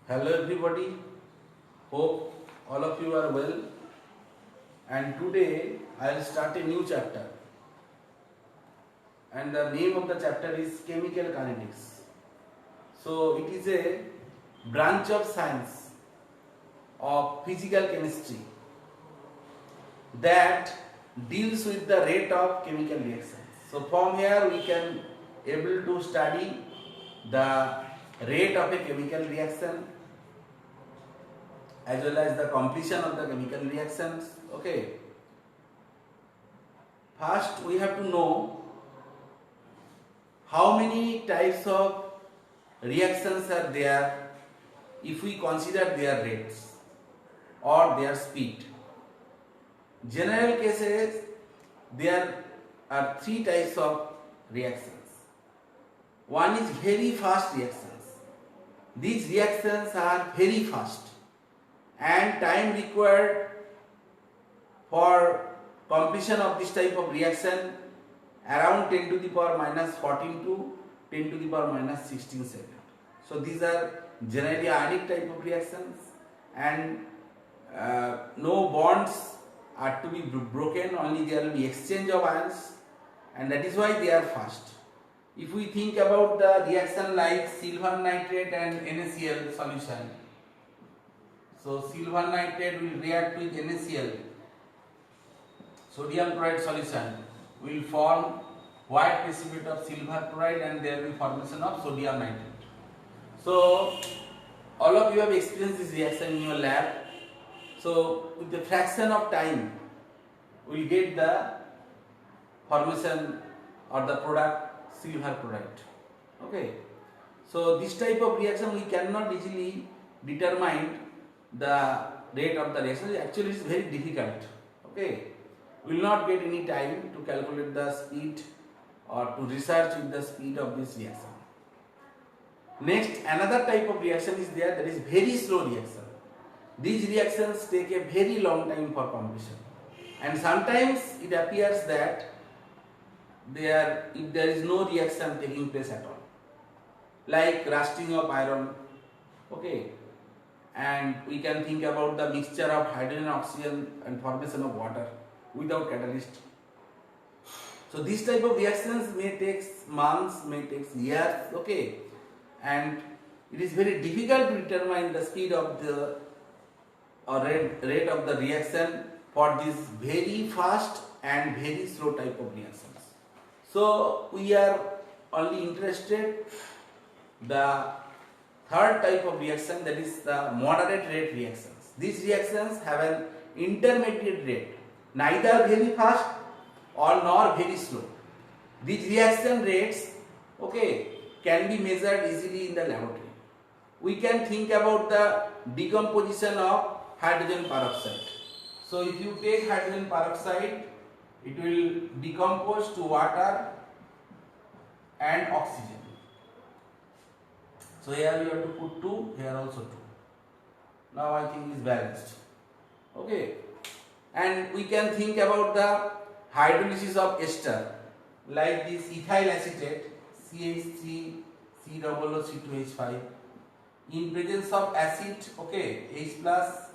Hello everybody, hope all of you are well, and today I will start a new chapter, and the name of the chapter is Chemical Kinetics. So it is a branch of science of physical chemistry that deals with the rate of chemical reactions. So from here we can able to study the rate of a chemical reaction as well as the completion of the chemical reactions. Okay. First we have to know how many types of reactions are there if we consider their rates or their speed. General cases, there are three types of reactions. One is very fast reactions. These reactions are very fast and time required for completion of this type of reaction around 10 to the power minus 14 to 10 to the power minus 16 seconds. So these are generally ionic type of reactions, and no bonds are to be broken, only there will be exchange of ions, and that is why they are fast. If we think about the reaction like silver nitrate and NaCl solution, so silver nitrate will react with NaCl, sodium chloride solution will form white precipitate of silver chloride, and there will be formation of sodium nitrate. So all of you have experienced this reaction in your lab. So with the fraction of time we will get the formation or the product silver chloride. Okay. So this type of reaction we cannot easily determine the rate of the reaction. Actually it is very difficult. Okay. We will not get any time to calculate the speed or to research with the speed of this reaction. Next, another type of reaction is there, that is very slow reaction. These reactions take a very long time for completion, and sometimes it appears that if there is no reaction taking place at all, like rusting of iron. Okay, and we can think about the mixture of hydrogen, oxygen and formation of water without catalyst. So these type of reactions may take months, may take years. Okay, and it is very difficult to determine the speed of the or rate of the reaction for these very fast and very slow type of reactions. So we are only interested the third type of reaction, that is the moderate rate reactions. These reactions have an intermediate rate, neither very fast or nor very slow. These reaction rates, okay, can be measured easily in the laboratory. We can think about the decomposition of hydrogen peroxide. So if you take hydrogen peroxide, it will decompose to water and oxygen. So here we have to put 2, here also 2. Now I think it is balanced. Okay. And we can think about the hydrolysis of ester, like this ethyl acetate, CH3, COOC2H5. In presence of acid, okay, H plus,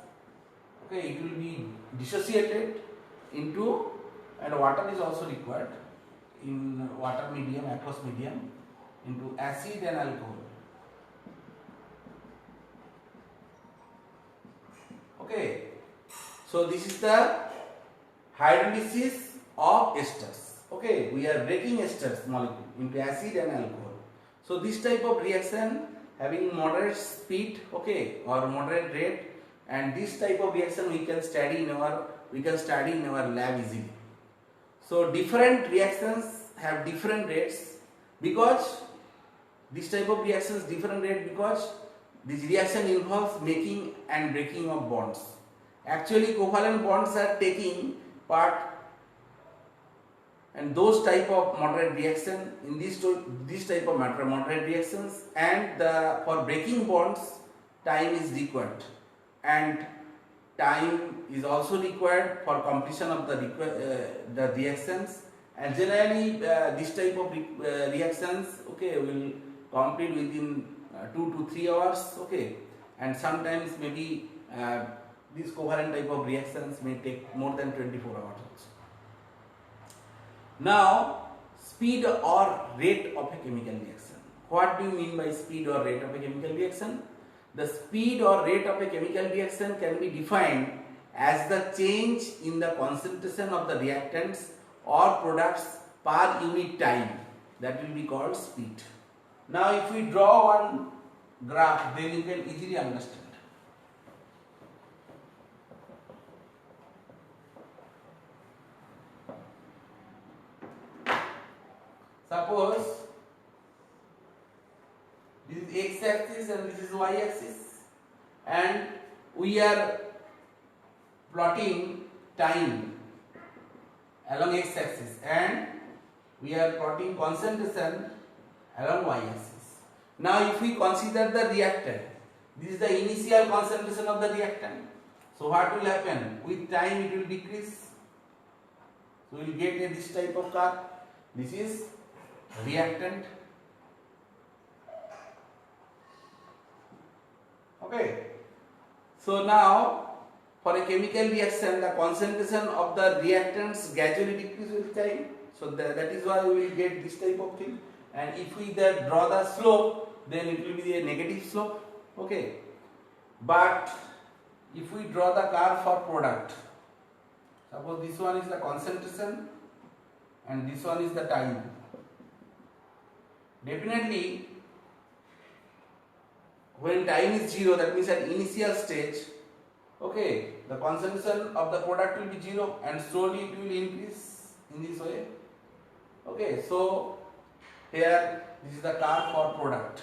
okay, it will be dissociated into, and water is also required in water medium, aqueous medium, into acid and alcohol. Okay, so this is the hydrolysis of esters. Okay, we are breaking esters molecule into acid and alcohol. So this type of reaction having moderate speed, okay, or moderate rate, and this type of reaction we can study in our lab easily. So different reactions have different rates, because this type of reactions different rate because this reaction involves making and breaking of bonds. Actually covalent bonds are taking part, and those type of moderate reaction in this type of moderate reactions, and for breaking bonds time is required, and time is also required for completion of the reactions, and generally this type of reactions, okay, will complete within 2 to 3 hours. Okay, and sometimes maybe these covalent type of reactions may take more than 24 hours also. Now, speed or rate of a chemical reaction. What do you mean by speed or rate of a chemical reaction? The speed or rate of a chemical reaction can be defined as the change in the concentration of the reactants or products per unit time. That will be called speed. Now, if we draw one graph, then you can easily understand. Suppose this is x axis and this is y axis, and we are plotting time along x axis and we are plotting concentration along y axis. Now, if we consider the reactant, this is the initial concentration of the reactant. So, what will happen? With time it will decrease. So, we will get this type of curve. This is reactant. Okay. So, now for a chemical reaction, the concentration of the reactants gradually decrease with time. So, that is why we will get this type of thing. And if we draw the slope, then it will be a negative slope. Okay. But if we draw the curve for product, suppose this one is the concentration and this one is the time. Definitely, when time is 0, that means at initial stage, okay, the concentration of the product will be 0 and slowly it will increase in this way. Okay, so here this is the curve for product.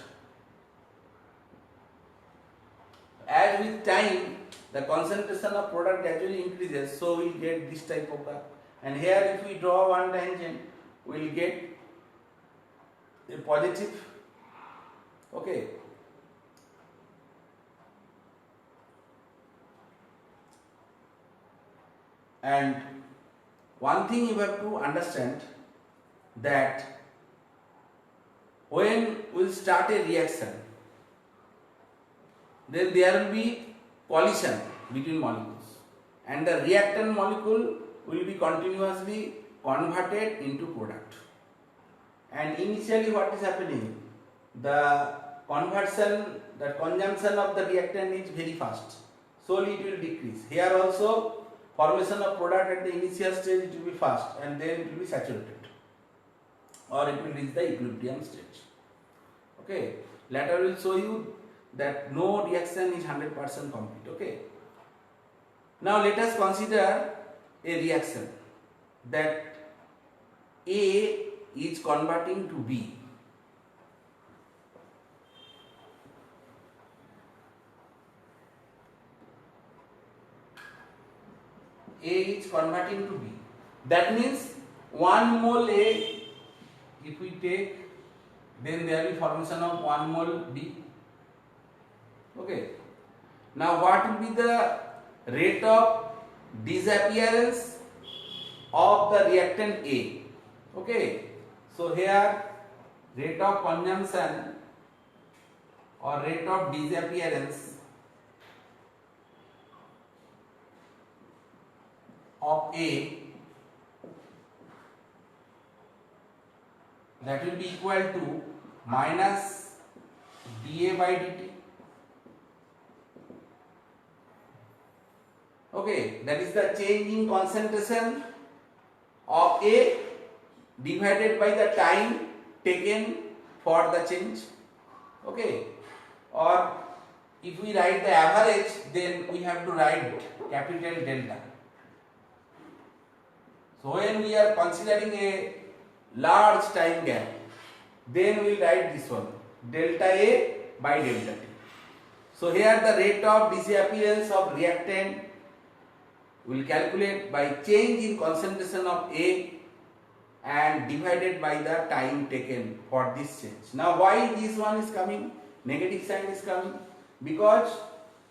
As with time, the concentration of product gradually increases, so we will get this type of curve. And here if we draw one tangent, we will get a positive. Okay. And one thing you have to understand, that when we start a reaction, then there will be collision between molecules and the reactant molecule will be continuously converted into product. And initially what is happening? The conversion, the consumption of the reactant is very fast. Slowly it will decrease. Here also formation of product at the initial stage it will be fast and then it will be saturated or it will reach the equilibrium stage. Okay. Later we will show you that no reaction is 100% complete. Okay. Now let us consider a reaction that A is converting to B. A is converting to B. That means 1 mole A, if we take, then there will be formation of 1 mole B. Okay. Now what will be the rate of disappearance of the reactant A? Okay. So here rate of consumption or rate of disappearance of A, that will be equal to minus dA by dt. Okay, that is the change in concentration of A divided by the time taken for the change. Okay, or if we write the average, then we have to write capital delta. So when we are considering a large time gap, then we write this one, delta A by delta T. So here the rate of disappearance of reactant will calculate by change in concentration of A and divided by the time taken for this change. Now why this one is coming, negative sign is coming? Because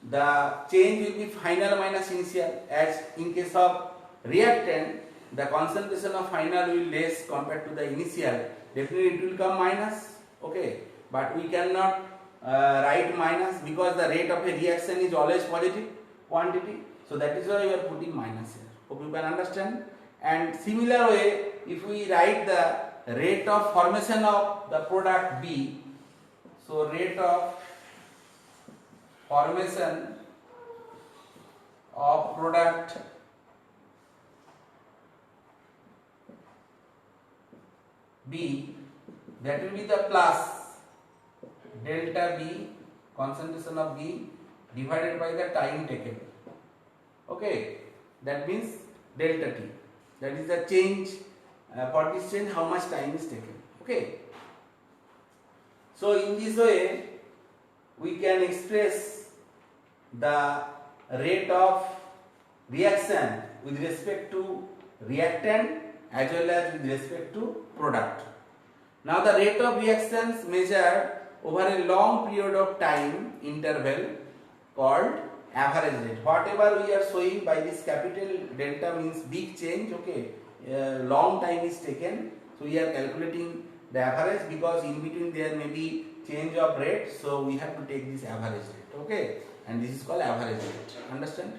the change will be final minus initial, as in case of reactant the concentration of final will be less compared to the initial, definitely it will come minus. Okay, but we cannot write minus because the rate of a reaction is always positive quantity. So that is why we are putting minus here. Hope you can understand. And similar way, if we write the rate of formation of the product B, so rate of formation of product B, that will be the plus delta B, concentration of B divided by the time taken. Okay, that means delta T. That is the change for this change, how much time is taken. Okay. So in this way, we can express the rate of reaction with respect to reactant as well as with respect to product. Now the rate of reactions measured over a long period of time interval called average rate. Whatever we are showing by this capital delta means big change, okay, long time is taken. So we are calculating the average because in between there may be change of rate. So we have to take this average rate, okay, and this is called average rate. Understand?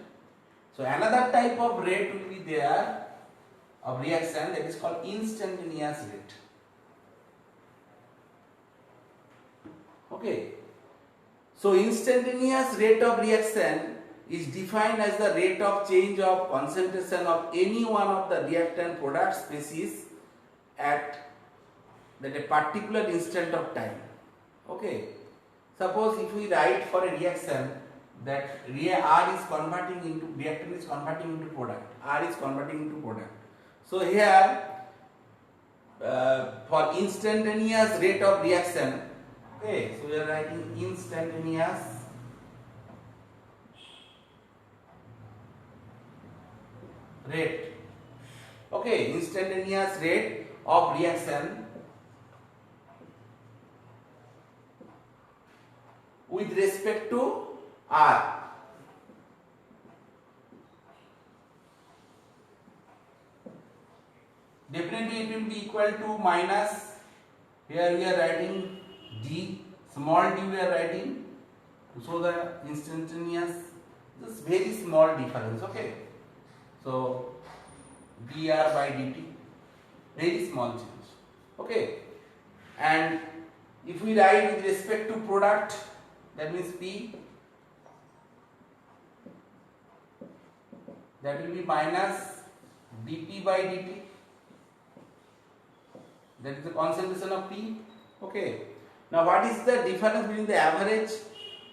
So another type of rate will be there of reaction, that is called instantaneous rate. Okay. So instantaneous rate of reaction is defined as the rate of change of concentration of any one of the reactant product species at a particular instant of time. Okay. Suppose if we write for a reaction that R is converting into, reactant is converting into product, R is converting into product. So here for instantaneous rate of reaction, okay, so we are writing instantaneous rate. Okay, instantaneous rate of reaction with respect to R. Definitely it will be equal to minus, here we are writing d, small d we are writing to show the instantaneous, this very small difference, okay. So dr by dt, very small change, okay. And if we write with respect to product, that means P, that will be minus dP by dt, that is the concentration of P, okay. Now what is the difference between the average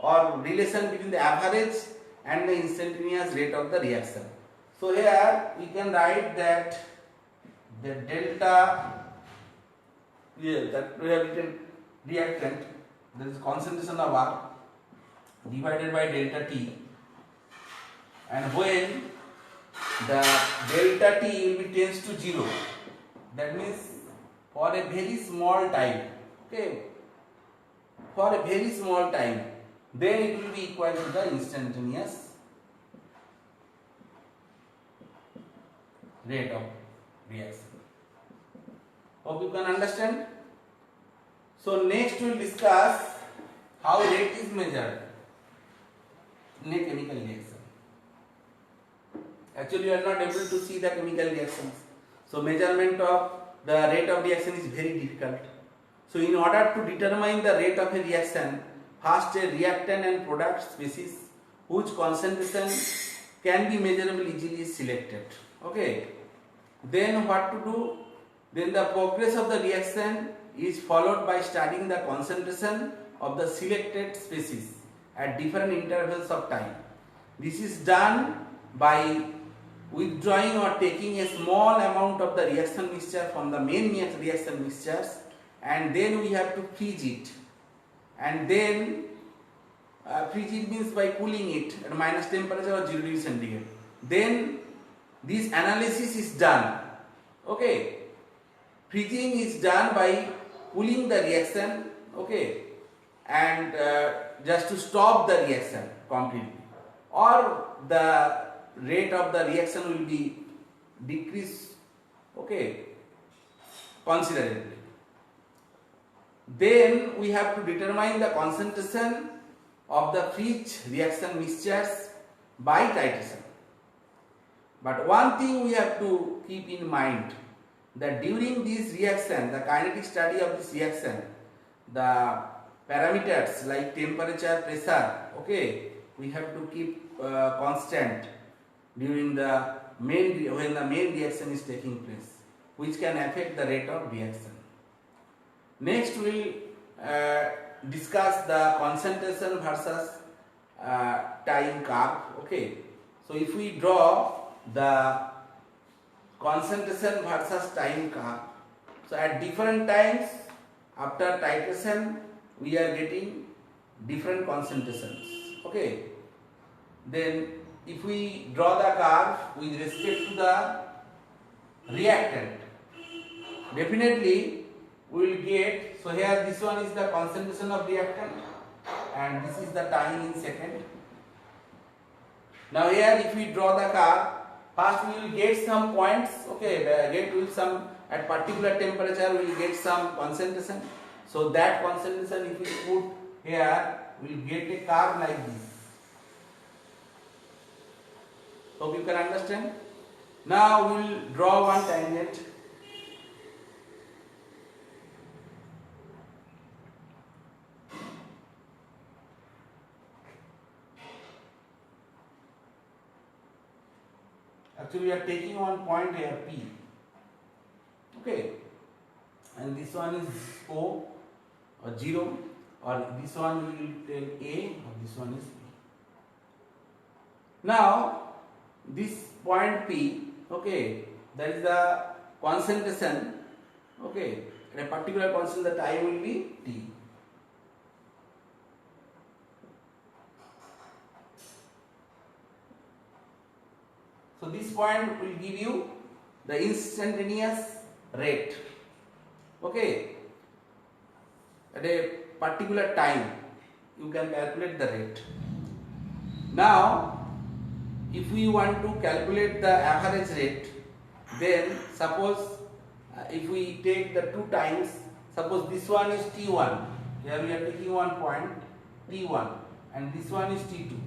or relation between the average and the instantaneous rate of the reaction? So here we can write that the delta, that we have written reactant, that is concentration of R divided by delta T, and when the delta T will be tends to 0, that means for a very small time, okay, for a very small time, then it will be equal to the instantaneous rate of reaction. Hope you can understand. So next we will discuss how rate is measured in a chemical reaction. Actually you are not able to see the chemical reactions, so measurement of the rate of reaction is very difficult. So in order to determine the rate of a reaction, first a reactant and product species whose concentration can be measurable easily is selected. Okay. Then what to do? Then the progress of the reaction is followed by studying the concentration of the selected species at different intervals of time. This is done by withdrawing or taking a small amount of the reaction mixture from the main reaction mixtures, and then we have to freeze it, and then freeze it means by cooling it at minus temperature or 0 degree centigrade. Then this analysis is done, okay. Freezing is done by cooling the reaction, okay, and just to stop the reaction completely, or the rate of the reaction will be decreased, okay, considerably. Then we have to determine the concentration of the each reaction mixtures by titration. But one thing we have to keep in mind, that during this reaction, the kinetic study of this reaction, the parameters like temperature, pressure, okay, we have to keep constant during the when the main reaction is taking place, which can affect the rate of reaction. Next we will discuss the concentration versus time curve. Okay, so if we draw the concentration versus time curve, so at different times after titration we are getting different concentrations. Okay, then if we draw the curve with respect to the reactant, definitely we will get, so here this one is the concentration of reactant and this is the time in second. Now here if we draw the curve, first we will get some points, okay, get with some at particular temperature we will get some concentration. So that concentration if we put here, we will get a curve like this. Hope you can understand. Now we will draw one tangent. Actually we are taking one point here P. Okay. And this one is O or 0, or this one we will take A, or this one is B. Now this point P, okay, that is the concentration, okay, at a particular constant the time will be T. So this point will give you the instantaneous rate, okay, at a particular time you can calculate the rate. Now if we want to calculate the average rate, then suppose if we take the two times, suppose this one is T1, here we are taking one point T1 and this one is T2.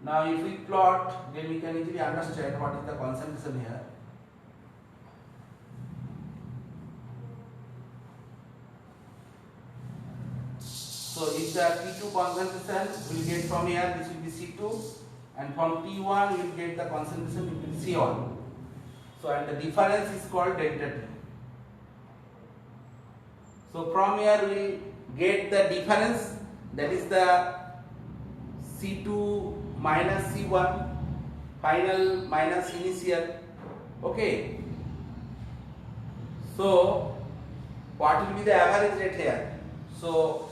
Now if we plot, then we can easily understand what is the concentration here. So if the T2 concentration we will get from here, this will be C2, and from T1 we will get the concentration, it will be C1. So and the difference is called delta T. So from here we will get the difference, that is the C2 minus C1, final minus initial. Okay. So what will be the average rate here? So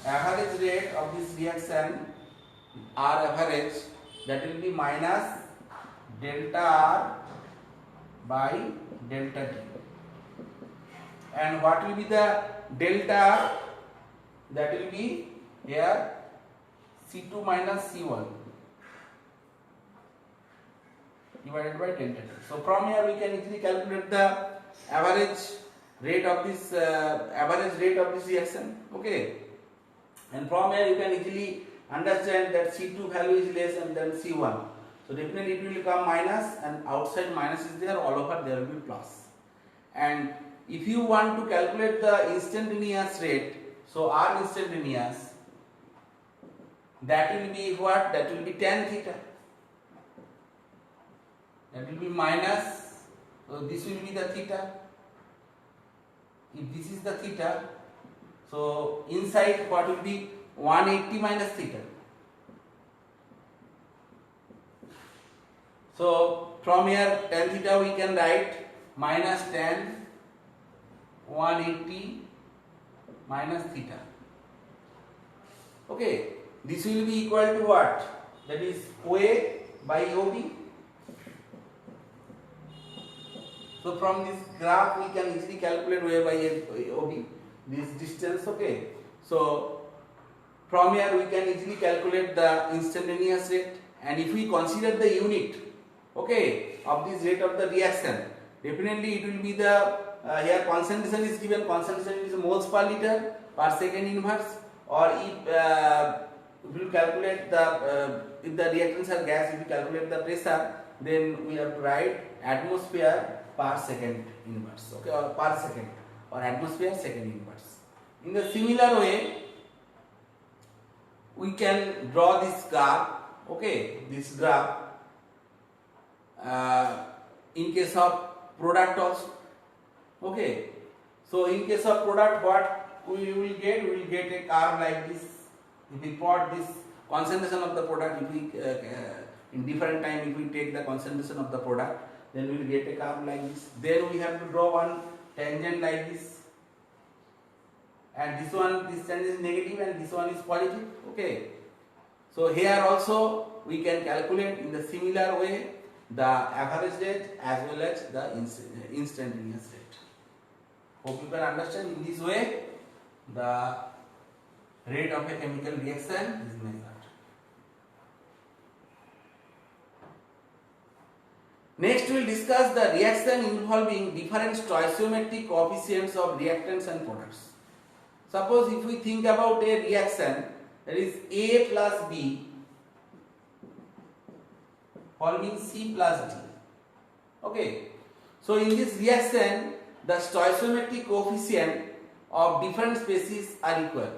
average rate of this reaction, R average, that will be minus delta R by delta T. And what will be the delta R? That will be here C2 minus C1 divided by delta T. So from here we can easily calculate the average rate of this reaction. Okay, and from here you can easily understand that C2 value is less than C1. So definitely it will come minus, and outside minus is there, all over there will be plus. And if you want to calculate the instantaneous rate, so R instantaneous, that will be what? That will be tan theta. That will be minus, so this will be the theta. If this is the theta, so inside what will be 180 minus theta. So from here tan theta we can write minus tan 180 minus theta. Okay, this will be equal to what? That is OA by OB. So from this graph we can easily calculate OA by OB, this distance. Okay, so from here we can easily calculate the instantaneous rate, and if we consider the unit, okay, of this rate of the reaction, definitely it will be the here concentration is given, concentration is moles per liter per second inverse, or if you calculate the if the reactants are gas, if you calculate the pressure, then we have to write atmosphere per second inverse, okay, or per second, or atmosphere second inverse. In the similar way, we can draw this graph, okay, this graph in case of product also, okay. So in case of product, what we will get? We will get a curve like this. If we plot this concentration of the product, if we in different time, if we take the concentration of the product, then we will get a curve like this. Then we have to draw one tangent like this, and this one, this tangent is negative and this one is positive, okay. So here also we can calculate in the similar way the average rate as well as the instantaneous rate. Hope you can understand. In this way the rate of a chemical reaction is measured. Next we will discuss the reaction involving different stoichiometric coefficients of reactants and products. Suppose if we think about a reaction, that is A plus B forming C plus D. Okay. So in this reaction, the stoichiometric coefficient of different species are equal.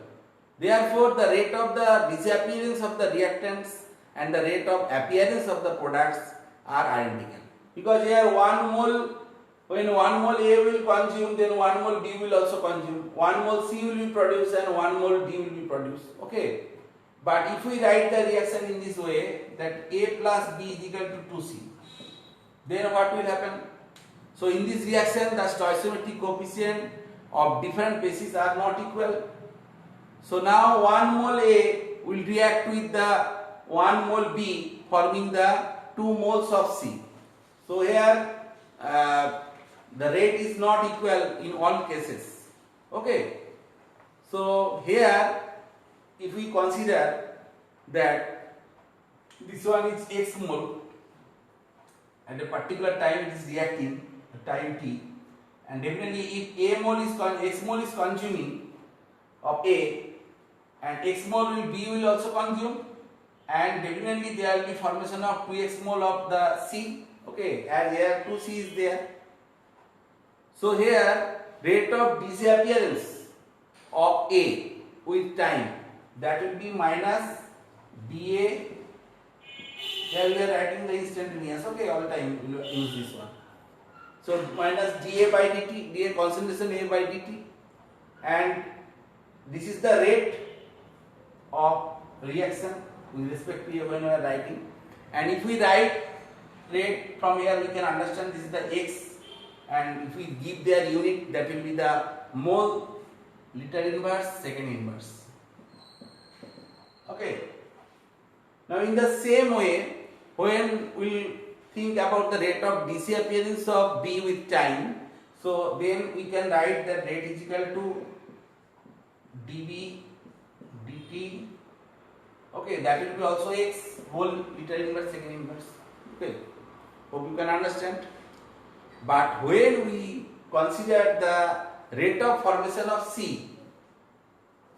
Therefore, the rate of the disappearance of the reactants and the rate of appearance of the products are identical. Because here 1 mole, when 1 mole A will consume, then 1 mole B will also consume. 1 mole C will be produced and 1 mole D will be produced. Okay. But if we write the reaction in this way, that A plus B is equal to 2C, then what will happen? So in this reaction, the stoichiometric coefficient of different species are not equal. So now 1 mole A will react with the 1 mole B, forming the 2 moles of C. So here the rate is not equal in all cases. Okay. So here, if we consider that this one is X mole, at a particular time it is reacting, time t, and definitely if A mole is X mole is consuming of A, and X mole will B will also consume, and definitely there will be formation of 2x mole of the C, okay, as here 2C is there. So here rate of disappearance of A with time, that will be minus dA. Here we are writing the instantaneous, okay, all the time we will use this one. So minus dA by dt, dA concentration A by dt, and this is the rate of reaction with respect to A when we are writing. And if we write rate from here, we can understand this is the X, and if we give their unit, that will be the mole liter inverse second inverse. Okay. Now in the same way, when we think about the rate of disappearance of B with time, so then we can write that rate is equal to dB dt. Okay, that will be also X whole liter inverse second inverse. Okay, hope you can understand. But when we consider the rate of formation of C,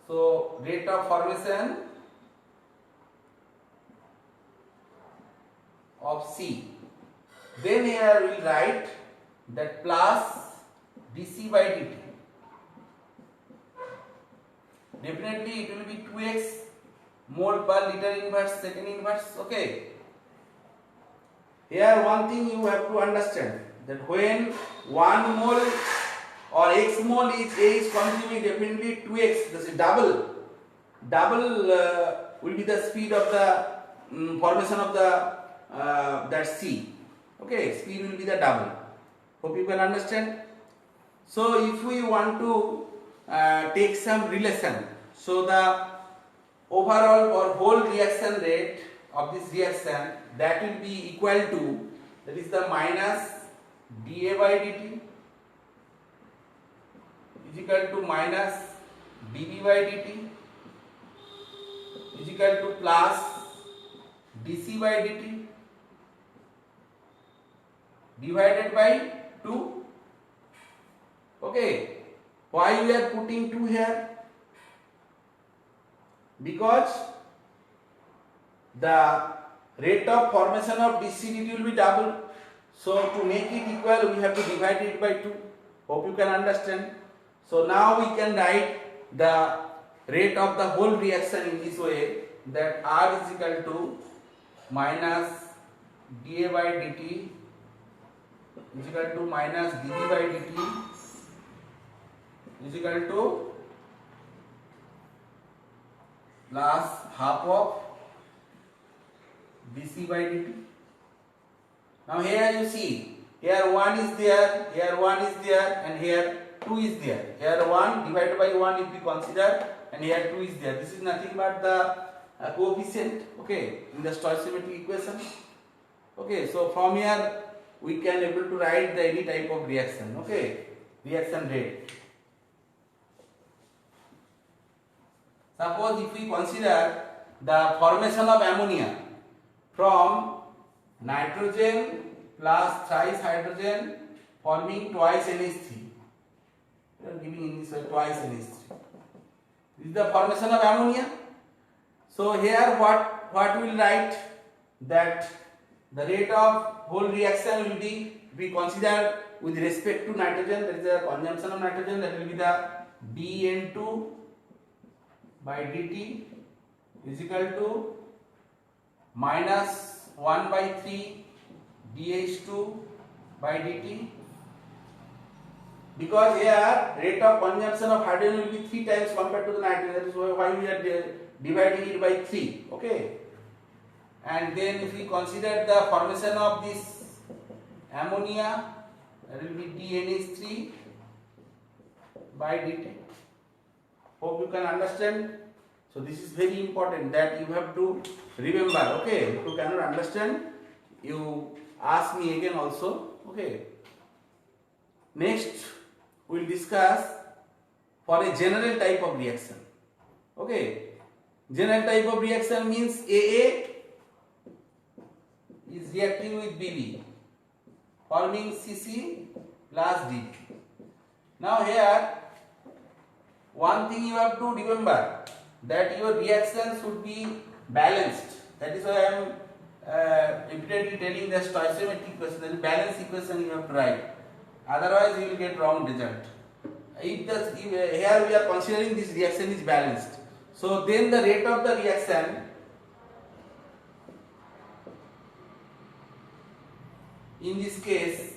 so rate of formation of C, then here we will write that plus dC by dt. Definitely it will be 2x mole per liter inverse second inverse. Okay. Here one thing you have to understand, that when 1 mole or x mole is consuming, definitely 2x, this is double will be the speed of the formation of the that C. Okay, speed will be the double. Hope you can understand. So if we want to take some relation, so the overall or whole reaction rate of this reaction, that will be equal to, that is the minus dA by dt is equal to minus dB by dt is equal to plus dC by dt divided by 2. Okay, why we are putting 2 here? Because the rate of formation of DCDT will be double. So to make it equal, we have to divide it by 2. Hope you can understand. So now we can write the rate of the whole reaction in this way, that R is equal to minus dA by dt is equal to minus dV by dt is equal to plus half of dC by dt. Now here you see, here 1 is there, here 1 is there, and here 2 is there. Here 1 divided by 1 if we consider, and here 2 is there. This is nothing but the coefficient, okay, in the stoichiometric equation. Okay, so from here we can able to write the any type of reaction, okay, reaction rate. Suppose if we consider the formation of ammonia from nitrogen plus thrice hydrogen forming twice NH3. We are giving in this way twice NH3. This is the formation of ammonia. So here what we will write, that the rate of whole reaction will be, we consider with respect to nitrogen, that is the consumption of nitrogen, that will be the dN2 by dt is equal to minus 1 by 3 dH2 by dt, because here rate of consumption of hydrogen will be 3 times compared to the nitrogen, that is why we are dividing it by 3, okay. And then if we consider the formation of this ammonia, that will be dNH3 by dt. Hope you can understand. So this is very important that you have to remember, okay. If you cannot understand, you ask me again also, okay. Next we will discuss for a general type of reaction, okay. General type of reaction means AA is reacting with BB forming CC plus DB. Now here one thing you have to remember, that your reaction should be balanced. That is why I am repeatedly telling the stoichiometric equation, that is balanced equation you have to write. Otherwise you will get wrong result. If here we are considering this reaction is balanced, so then the rate of the reaction in this case,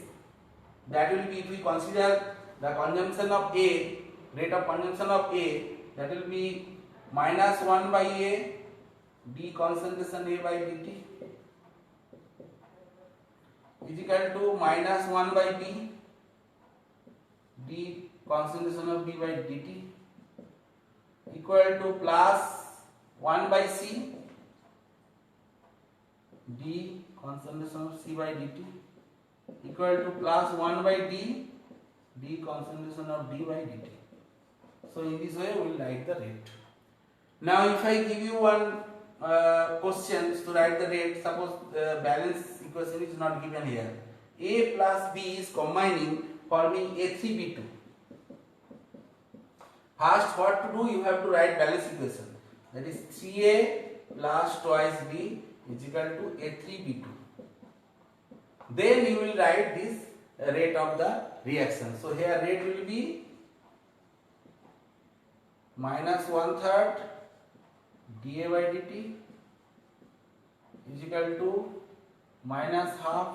that will be, if we consider the consumption of A, rate of consumption of A, that will be minus 1 by A d concentration A by dt is equal to minus 1 by B d concentration of B by dt equal to plus 1 by C d concentration of C by dt equal to plus 1 by D d concentration of D by dt. So in this way we will write the rate. Now if I give you one question to write the rate, suppose the balance equation is not given here. A plus B is combining forming A3B2. First what to do, you have to write balance equation, that is 3A plus twice B is equal to A3B2. Then you will write this rate of the reaction. So here rate will be minus 1/3 dA by dt is equal to minus half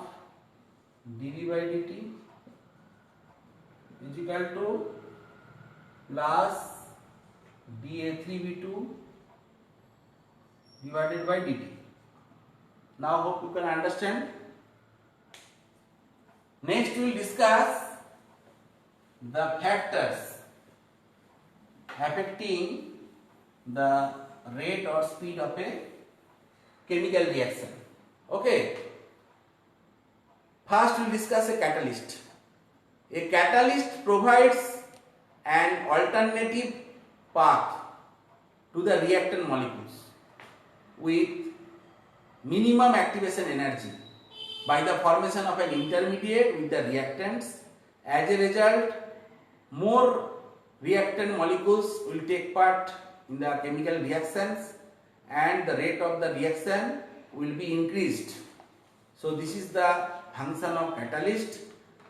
dV by dt is equal to plus dA3B2 divided by dt. Now hope you can understand. Next we will discuss the factors affecting the rate or speed of a chemical reaction. Okay. First we will discuss a catalyst. A catalyst provides an alternative path to the reactant molecules with minimum activation energy by the formation of an intermediate with the reactants. As a result, more reactant molecules will take part in the chemical reactions and the rate of the reaction will be increased. So this is the function of catalyst,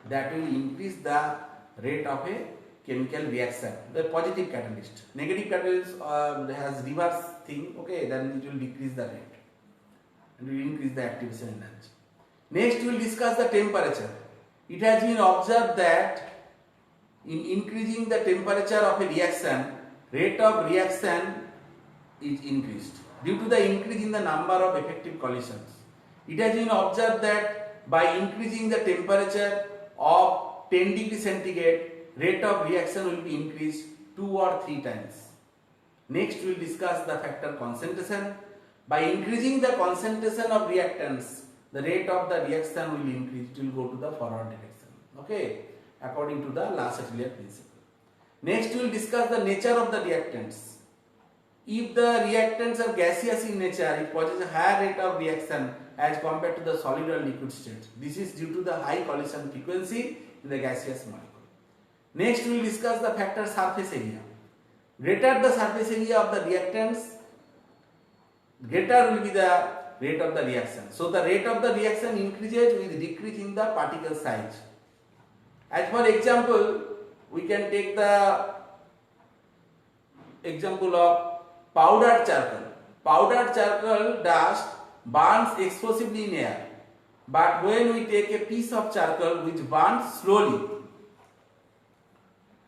that will increase the rate of a chemical reaction. The positive catalyst. Negative catalyst has reverse thing, okay, then it will decrease the rate and will increase the activation energy. Next we will discuss the temperature. It has been observed that in increasing the temperature of a reaction, rate of reaction is increased due to the increase in the number of effective collisions. It has been observed that by increasing the temperature of 10 degrees centigrade, rate of reaction will be increased 2 or 3 times. Next we will discuss the factor concentration. By increasing the concentration of reactants, the rate of the reaction will increase, it will go to the forward direction, okay, according to the La-Chatelier principle. Next we will discuss the nature of the reactants. If the reactants are gaseous in nature, it possesses a higher rate of reaction as compared to the solid or liquid state. This is due to the high collision frequency in the gaseous molecule. Next we will discuss the factor surface area. Greater the surface area of the reactants, greater will be the rate of the reaction. So the rate of the reaction increases with decrease in the particle size. As for example, we can take the example of powdered charcoal. Powdered charcoal dust burns explosively in air, but when we take a piece of charcoal which burns slowly.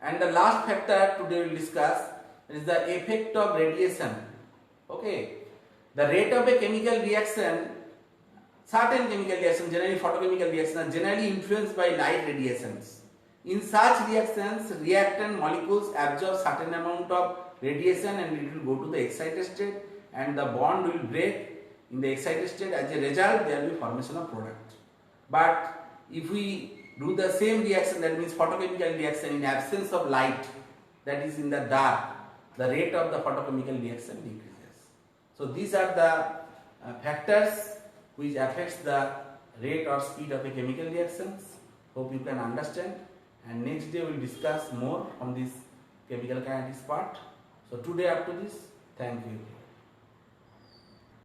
And the last factor today we will discuss is the effect of radiation. Okay, the rate of a chemical reaction, certain chemical reactions, generally photochemical reactions, are generally influenced by light radiations. In such reactions, reactant molecules absorb certain amount of radiation and it will go to the excited state and the bond will break in the excited state. As a result, there will be formation of product. But if we do the same reaction, that means photochemical reaction in absence of light, that is in the dark, the rate of the photochemical reaction decreases. So these are the factors which affects the rate or speed of a chemical reactions. Hope you can understand, and next day we will discuss more on this chemical kinetics part. So today up to this, thank you.